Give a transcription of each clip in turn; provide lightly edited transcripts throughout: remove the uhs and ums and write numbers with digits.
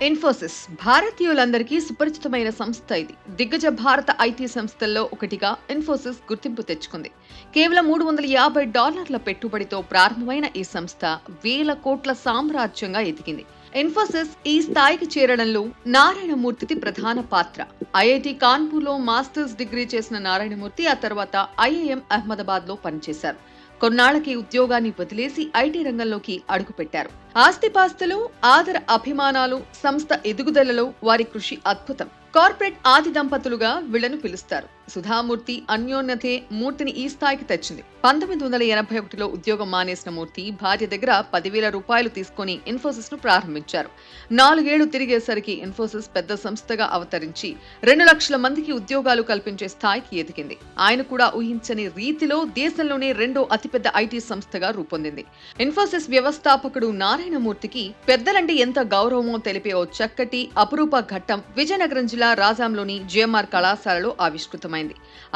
ఇన్ఫోసిస్ భారతీయులందరికీ సుపరిచితమైన సంస్థ ఇది. దిగ్గజ భారత ఐటీ సంస్థల్లో ఒకటిగా ఇన్ఫోసిస్ గుర్తింపు తెచ్చుకుంది. కేవలం $350 పెట్టుబడితో ప్రారంభమైన ఈ సంస్థ వేల కోట్ల సామ్రాజ్యంగా ఎదిగింది. ఇన్ఫోసిస్ ఈ స్థాయికి చేరడంలో నారాయణమూర్తిది ప్రధాన పాత్ర. ఐఐటి కాన్పూర్ లో మాస్టర్స్ డిగ్రీ చేసిన నారాయణమూర్తి ఆ తర్వాత ఐఐఎం అహ్మదాబాద్ లో పనిచేశారు. కొన్నాళ్లకి ఉద్యోగాన్ని వదిలేసి ఐటీ రంగంలోకి అడుగుపెట్టారు. ఆస్తిపాస్తులు, ఆదర అభిమానాలు, సంస్థ ఎదుగుదలలో వారి కృషి అద్భుతం. కార్పొరేట్ ఆది దంపతులుగా వీళ్లను పిలుస్తారు. సుధామూర్తి అన్యోన్యతే మూర్తిని ఈ స్థాయికి తెచ్చింది. 1981లో ఉద్యోగం మానేసిన మూర్తి భార్య దగ్గర ₹10,000 తీసుకుని ఇన్ఫోసిస్ ను ప్రారంభించారు. 4 ఏళ్లు తిరిగేసరికి ఇన్ఫోసిస్ పెద్ద సంస్థగా అవతరించి 2 లక్షల మందికి ఉద్యోగాలు కల్పించే స్థాయికి ఎదిగింది. ఆయన కూడా ఊహించని రీతిలో దేశంలోనే రెండో అతిపెద్ద ఐటీ సంస్థగా రూపొందింది. ఇన్ఫోసిస్ వ్యవస్థాపకుడు నారాయణమూర్తికి పెద్దలంటే ఎంత గౌరవమో తెలిపే ఓ చక్కటి అపురూప ఘట్టం విజయనగరం జిల్లా రాజాంలోని జిఎంఆర్ కళాశాలలో ఆవిష్కృతమైంది.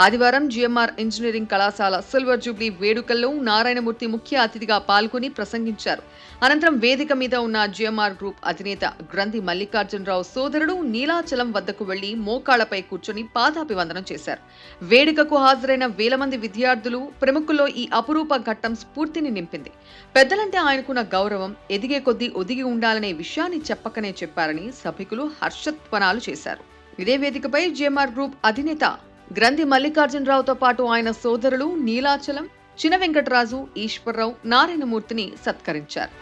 ఆదివారం జిఎంఆర్ ఇంజనీరింగ్ కళాశాల సిల్వర్ జూబ్లీ వేడుకల్లో నారాయణమూర్తి ముఖ్య అతిథిగా పాల్గొని ప్రసంగించారు. అనంతరం వేదిక మీద ఉన్న జిఎంఆర్ గ్రూప్ అధినేత గ్రంథి మల్లికార్జునరావు సోదరుడు నీలాచలం వద్దకు వెళ్లి మోకాళ్లపై కూర్చొని పాదాభివందనం చేశారు. వేడుకకు హాజరైన వేల మంది విద్యార్థులు, ప్రముఖుల్లో ఈ అపురూప ఘట్టం స్ఫూర్తిని నింపింది. పెద్దలంటే ఆయనకున్న గౌరవం ఎదిగే కొద్దీ ఒదిగి ఉండాలనే విషయాన్ని చెప్పకనే చెప్పారని సభికులు హర్షధ్వానాలు చేశారు. ఇదే వేదికపై జిఎంఆర్ గ్రూప్ అధినేత గ్రంథి మల్లికార్జునరావుతో పాటు ఆయన సోదరులు నీలాచలం, చిన వెంకటరాజు, ఈశ్వర్రావు నారాయణమూర్తిని సత్కరించారు.